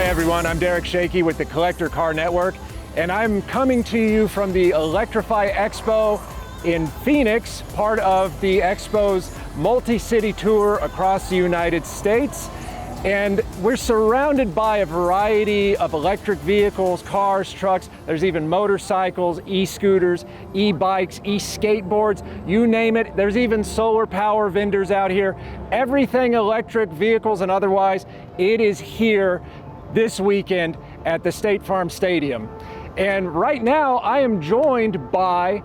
everyone, I'm Derek Shakey with the Collector Car Network, and I'm coming to you from the Electrify Expo in Phoenix, part of the Expo's multi-city tour across the United States. And we're surrounded by a variety of electric vehicles, cars, trucks. There's even motorcycles, e-scooters, e-bikes, e-skateboards, you name it. There's even solar power vendors out here. Everything electric, vehicles and otherwise, it is here this weekend at the State Farm Stadium. And right now I am joined by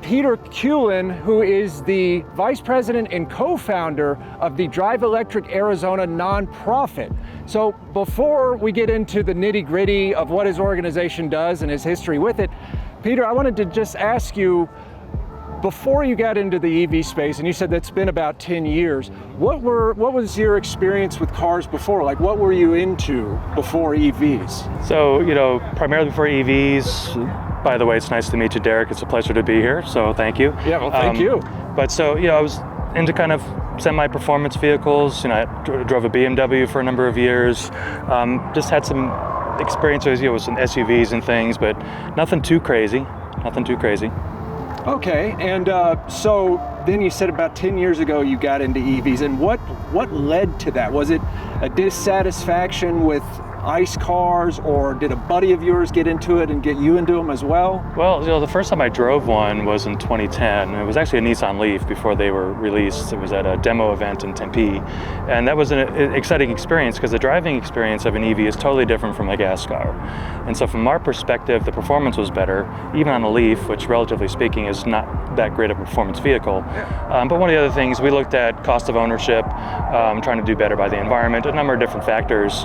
Peter Culin, who is the Vice President and co-founder of the Drive Electric Arizona nonprofit. So before we get into the nitty-gritty of what his organization does and his history with it, Peter, I wanted to just ask you, before you got into the EV space, and you said that's been about 10 years, what was your experience with cars before? Like, what were you into before EVs? So, primarily before EVs. By the way, it's nice to meet you, Derek. It's a pleasure to be here, so thank you. Yeah, well, thank you. But so, I was into kind of semi-performance vehicles. I drove a BMW for a number of years. Just had some experiences, with some SUVs and things, but nothing too crazy. Okay, and so then you said about 10 years ago you got into EVs, and what led to that? Was it a dissatisfaction with ICE cars, or did a buddy of yours get into it and get you into them as well? Well, the first time I drove one was in 2010. It was actually a Nissan Leaf before they were released. It was at a demo event in Tempe, and that was an exciting experience because the driving experience of an EV is totally different from a gas car. And so from our perspective, the performance was better, even on a Leaf, which relatively speaking is not that great a performance vehicle. But one of the other things, we looked at cost of ownership, trying to do better by the environment, a number of different factors,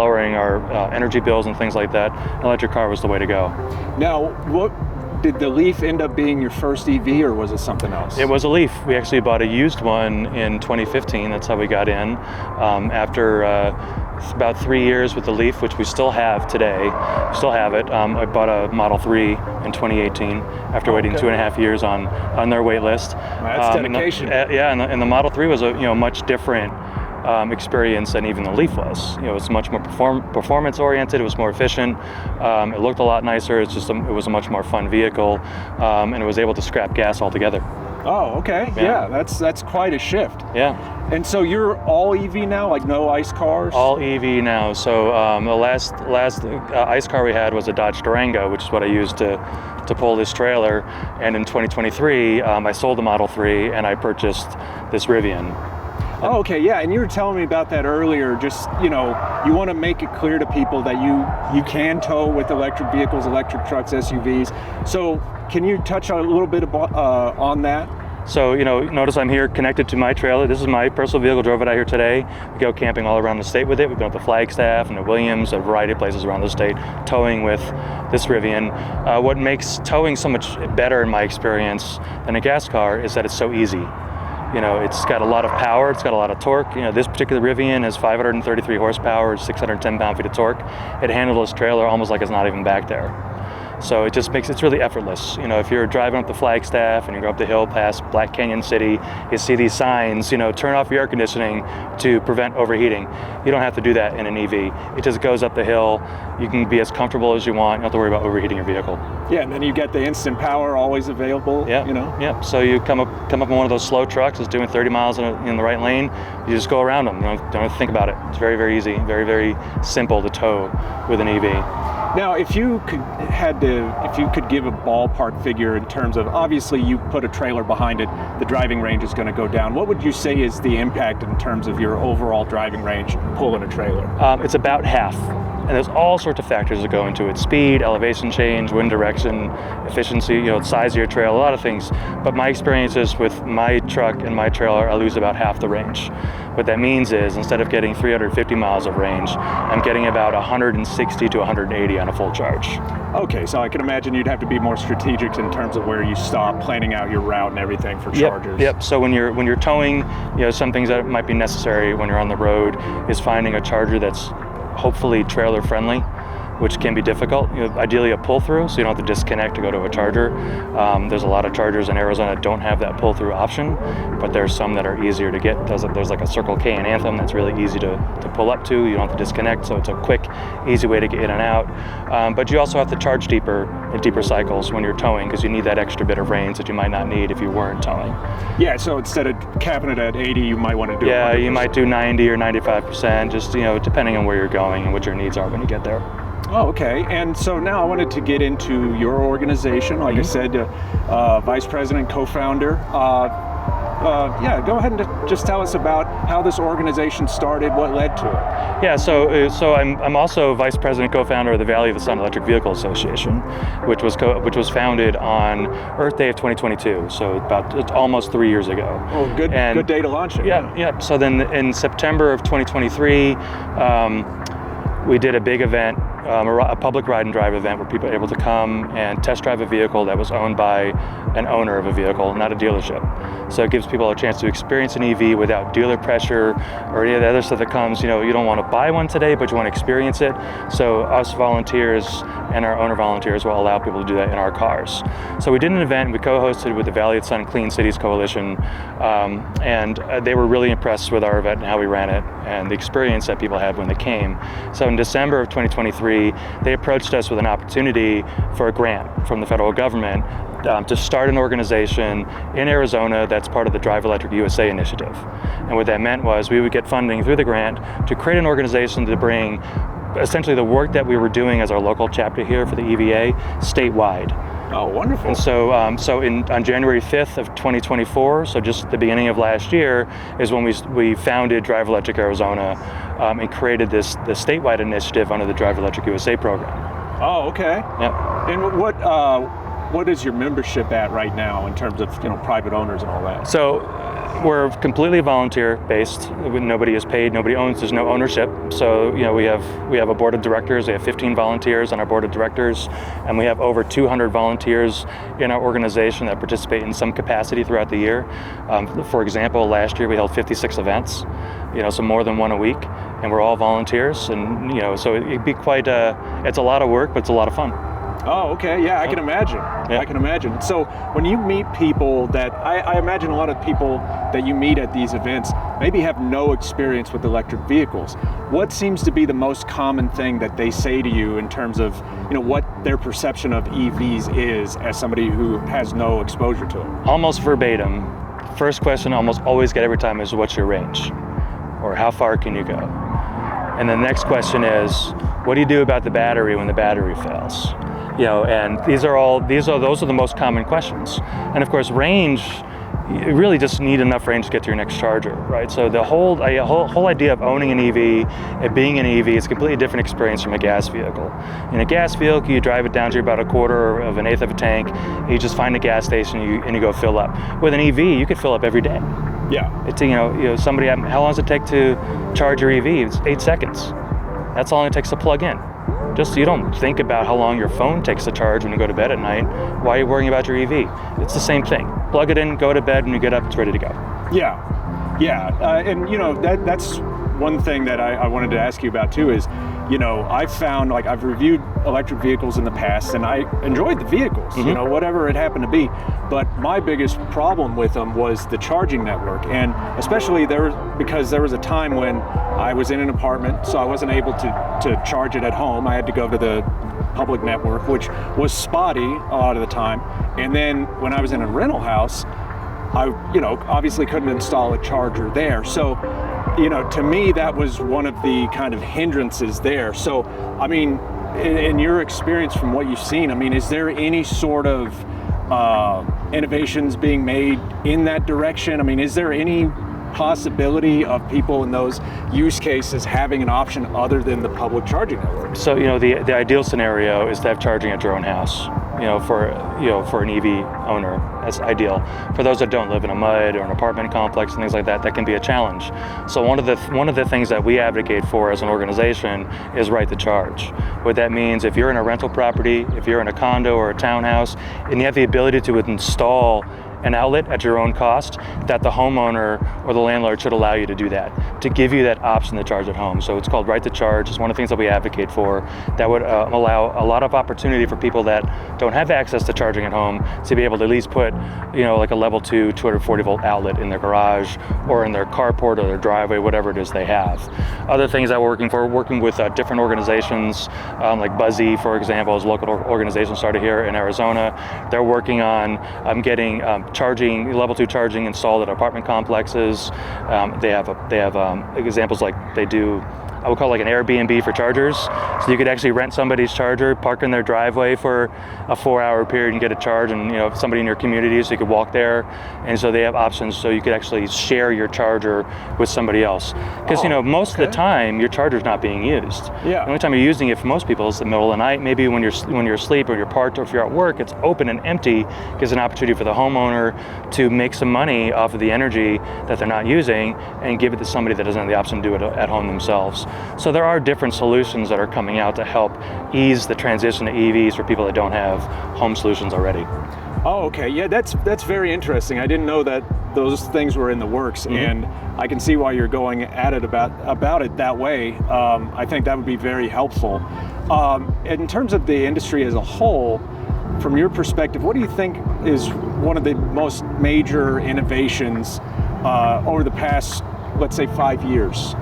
lowering our energy bills and things like that. An electric car was the way to go. Now, what did the Leaf end up being your first EV, or was it something else? It was a Leaf. We actually bought a used one in 2015. That's how we got in. After about 3 years with the Leaf, which we still have today, still have it. I bought a Model 3 in 2018 after waiting 2.5 years on their wait list. That's dedication. And the Model 3 was a much different experience than even the Leaf was. It's much more performance oriented. It was more efficient. It looked a lot nicer. It was a much more fun vehicle, and it was able to scrap gas altogether. Oh, okay. Yeah, that's quite a shift. Yeah. And so you're all EV now, like no ICE cars? All EV now. So the last ICE car we had was a Dodge Durango, which is what I used to pull this trailer. And in 2023, I sold the Model 3 and I purchased this Rivian. Oh, okay, yeah, and you were telling me about that earlier. Just, you want to make it clear to people that you can tow with electric vehicles, electric trucks, SUVs. So can you touch on a little bit about, on that? So, notice I'm here connected to my trailer. This is my personal vehicle, drove it out here today. We go camping all around the state with it. We've been at the Flagstaff and the Williams, a variety of places around the state, towing with this Rivian. What makes towing so much better in my experience than a gas car is that it's so easy. It's got a lot of power, it's got a lot of torque. This particular Rivian has 533 horsepower, 610 pound-feet of torque. It handles this trailer almost like it's not even back there. So it just makes it's really effortless. If you're driving up the Flagstaff and you go up the hill past Black Canyon City, you see these signs, turn off your air conditioning to prevent overheating. You don't have to do that in an EV. It just goes up the hill. You can be as comfortable as you want. You don't have to worry about overheating your vehicle. Yeah, and then you get the instant power always available. Yeah, Yeah. So you come up in one of those slow trucks that's doing 30 miles in the right lane. You just go around them. You don't have to think about it. It's very, very easy. Very, very simple to tow with an EV. Now, if you could give a ballpark figure in terms of, obviously you put a trailer behind it, the driving range is going to go down. What would you say is the impact in terms of your overall driving range pulling a trailer? It's about half. And there's all sorts of factors that go into it: speed, elevation change, wind direction, efficiency, size of your trailer, a lot of things. But my experiences with my truck and my trailer, I lose about half the range. What that means is, instead of getting 350 miles of range, I'm getting about 160 to 180 on a full charge. Okay, so I can imagine you'd have to be more strategic in terms of where you stop, planning out your route and everything for chargers. Yep. So when you're towing, some things that might be necessary when you're on the road is finding a charger that's hopefully trailer friendly. which can be difficult. Ideally a pull-through, so you don't have to disconnect to go to a charger. There's a lot of chargers in Arizona that don't have that pull-through option, but there's some that are easier to get. There's like a Circle K and Anthem that's really easy to pull up to. You don't have to disconnect, so it's a quick, easy way to get in and out. But you also have to charge deeper in deeper cycles when you're towing, because you need that extra bit of range that you might not need if you weren't towing. Yeah, so instead of capping it at 80, you might want to do 100%. You might do 90 or 95%, just depending on where you're going and what your needs are when you get there. Oh, okay. And so now I wanted to get into your organization. Like I said, vice president, co-founder. Go ahead and just tell us about how this organization started, what led to it. Yeah, so I'm also vice president, co-founder of the Valley of the Sun Electric Vehicle Association, which was founded on Earth Day of 2022. So it's almost 3 years ago. Oh, good day to launch it. Yeah. So then in September of 2023, we did a big event, a public ride and drive event where people are able to come and test drive a vehicle that was owned by an owner of a vehicle, not a dealership. So it gives people a chance to experience an EV without dealer pressure or any of the other stuff that comes. You don't want to buy one today, but you want to experience it. So us volunteers and our owner volunteers will allow people to do that in our cars. So we did an event, we co-hosted with the Valley of the Sun Clean Cities Coalition, and they were really impressed with our event and how we ran it and the experience that people had when they came. So in December of 2023, they approached us with an opportunity for a grant from the federal government to start an organization in Arizona that's part of the Drive Electric USA initiative. And what that meant was we would get funding through the grant to create an organization to bring essentially the work that we were doing as our local chapter here for the EVA statewide. Oh, wonderful. And so, on January 5th of 2024, so just at the beginning of last year, is when we founded Drive Electric Arizona and created this statewide initiative under the Drive Electric USA program. Oh, okay. Yeah. And what is your membership at right now in terms of private owners and all that? So we're completely volunteer based. Nobody is paid, nobody owns, there's no ownership. So we have a board of directors, we have 15 volunteers on our board of directors, and we have over 200 volunteers in our organization that participate in some capacity throughout the year. For example, last year we held 56 events, so more than one a week, and we're all volunteers, and so it'd be quite it's a lot of work, but it's a lot of fun. Oh, okay. Yeah, I can imagine. Yeah. I can imagine. So when you meet people that, I imagine a lot of people that you meet at these events maybe have no experience with electric vehicles. What seems to be the most common thing that they say to you in terms of, what their perception of EVs is as somebody who has no exposure to them? Almost verbatim. First question I almost always get every time is, what's your range? Or how far can you go? And the next question is, what do you do about the battery when the battery fails? And those are the most common questions. And of course, range, you really just need enough range to get to your next charger, right? So the whole idea of owning an EV and being an EV is a completely different experience from a gas vehicle. In a gas vehicle, you drive it down to about a quarter of an eighth of a tank, and you just find a gas station and you go fill up. With an EV, you could fill up every day. Yeah. It's how long does it take to charge your EV? It's 8 seconds. That's all it takes to plug in. Just so you don't think about how long your phone takes to charge when you go to bed at night. Why are you worrying about your EV? It's the same thing. Plug it in, go to bed, when you get up, it's ready to go. Yeah. And that's one thing that I wanted to ask you about too is, I've found, I've reviewed electric vehicles in the past and I enjoyed the vehicles, whatever it happened to be. But my biggest problem with them was the charging network. And especially because there was a time when I was in an apartment, so I wasn't able to charge it at home. I had to go to the public network, which was spotty a lot of the time. And then when I was in a rental house, I obviously couldn't install a charger there. So to me, that was one of the kind of hindrances there. So, in your experience from what you've seen, is there any sort of innovations being made in that direction? Is there any possibility of people in those use cases having an option other than the public charging network? So, the ideal scenario is to have charging at your own house. For an EV owner, that's ideal. For those that don't live in a MUD or an apartment complex and things like that, that can be a challenge. So one of the things that we advocate for as an organization is right to charge. What that means, if you're in a rental property, if you're in a condo or a townhouse, and you have the ability to install an outlet at your own cost, that the homeowner or the landlord should allow you to do that, to give you that option to charge at home. So it's called right to charge. It's one of the things that we advocate for. That would allow a lot of opportunity for people that don't have access to charging at home to be able to at least put, like a level 2 240 volt outlet in their garage or in their carport or their driveway, whatever it is they have. Other things that we're working with different organizations, like Buzzy, for example, is a local organization started here in Arizona. They're working on getting level 2 charging installed at apartment complexes. They have examples like they do, I would call it like an Airbnb for chargers. So you could actually rent somebody's charger, park in their driveway for a 4-hour period and get a charge, and if somebody in your community, so you could walk there. And so they have options so you could actually share your charger with somebody else. Because most of the time your charger's not being used. Yeah. The only time you're using it for most people is the middle of the night, maybe when you're asleep or you're parked, or if you're at work, it's open and empty. Gives an opportunity for the homeowner to make some money off of the energy that they're not using and give it to somebody that doesn't have the option to do it at home themselves. So there are different solutions that are coming out to help ease the transition to EVs for people that don't have home solutions already. Oh, okay. Yeah, that's very interesting. I didn't know that those things were in the works, and I can see why you're going at it about it that way. I think that would be very helpful. In terms of the industry as a whole, from your perspective, what do you think is one of the most major innovations over the past, let's say, 5 years?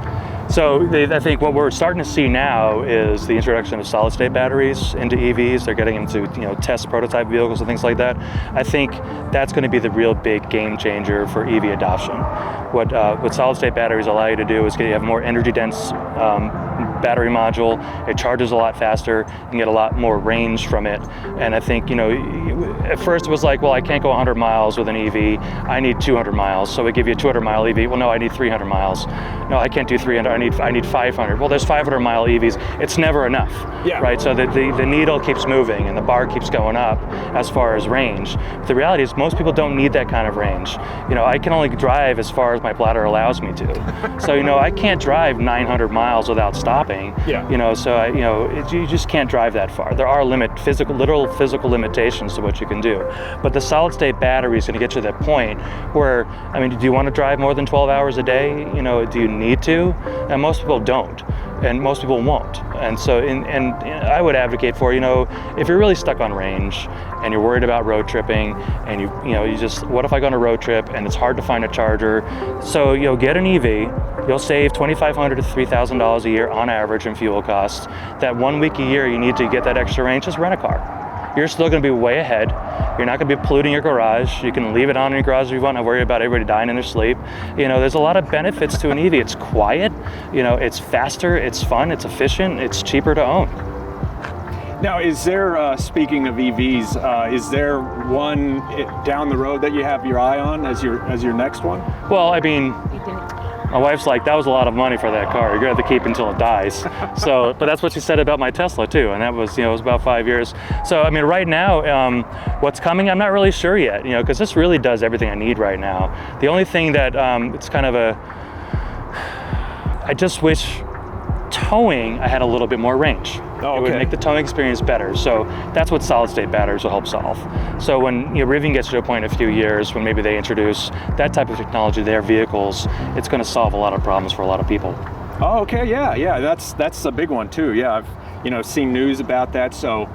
So I think what we're starting to see now is the introduction of solid-state batteries into EVs. They're getting into test prototype vehicles and things like that. I think that's going to be the real big game changer for EV adoption. What solid-state batteries allow you to do is you have more energy-dense battery module. It charges a lot faster. You can get a lot more range from it. And I think at first it was like, well, I can't go 100 miles with an EV. I need 200 miles. So we give you a 200-mile EV. Well, no, I need 300 miles. No, I can't do 300. I need 500. Well, there's 500-mile EVs. It's never enough. Yeah. Right. So the needle keeps moving and the bar keeps going up as far as range. But the reality is most people don't need that kind of range. I can only drive as far as my bladder allows me to. So I can't drive 900 miles without stopping. Yeah. So you just can't drive that far. There are literal physical limitations to what you can do. But the solid-state battery is going to get you to that point where, do you want to drive more than 12 hours a day? Do you need to? And most people don't, and most people won't. And so, and I would advocate for, if you're really stuck on range and you're worried about road tripping, and you just, what if I go on a road trip and it's hard to find a charger? So get an EV. You'll save $2,500 to $3,000 a year on average in fuel costs. That 1 week a year you need to get that extra range, just rent a car. You're still going to be way ahead. You're not going to be polluting your garage. You can leave it on in your garage if you want, not worry about everybody dying in their sleep. There's a lot of benefits to an EV. It's quiet, it's faster, it's fun, it's efficient, it's cheaper to own. Now, is there, speaking of EVs, is there one down the road that you have your eye on as your next one? Well, my wife's like, that was a lot of money for that car. You're gonna have to keep until it dies. So, but that's what she said about my Tesla too, and that was, it was about 5 years. So, right now, what's coming, I'm not really sure yet, because this really does everything I need right now. The only thing that it's kind of I just wish towing, I had a little bit more range. Oh, okay. It would make the towing experience better. So that's what solid-state batteries will help solve. So when Rivian gets to a point in a few years when maybe they introduce that type of technology to their vehicles, it's going to solve a lot of problems for a lot of people. Oh, okay, yeah, that's a big one too. Yeah, I've seen news about that. So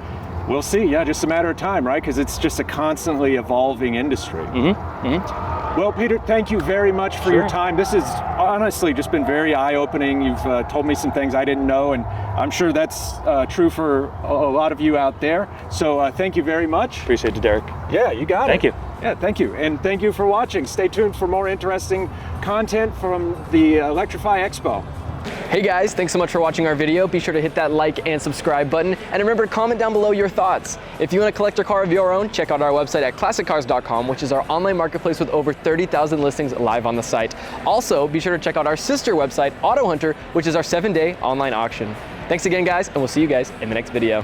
we'll see. Yeah, just a matter of time, right? Because it's just a constantly evolving industry. Mm-hmm. Mm-hmm. Well, Peter, thank you very much for your time. This has honestly just been very eye-opening. You've told me some things I didn't know, and I'm sure that's true for a lot of you out there. So thank you very much. Appreciate it, Derek. Yeah, you got it. Thank you. Yeah, thank you. And thank you for watching. Stay tuned for more interesting content from the Electrify Expo. Hey guys, thanks so much for watching our video. Be sure to hit that like and subscribe button. And remember, comment down below your thoughts. If you want to collect a car of your own, check out our website at classiccars.com, which is our online marketplace with over 30,000 listings live on the site. Also, be sure to check out our sister website, Auto Hunter, which is our 7-day online auction. Thanks again, guys, and we'll see you guys in the next video.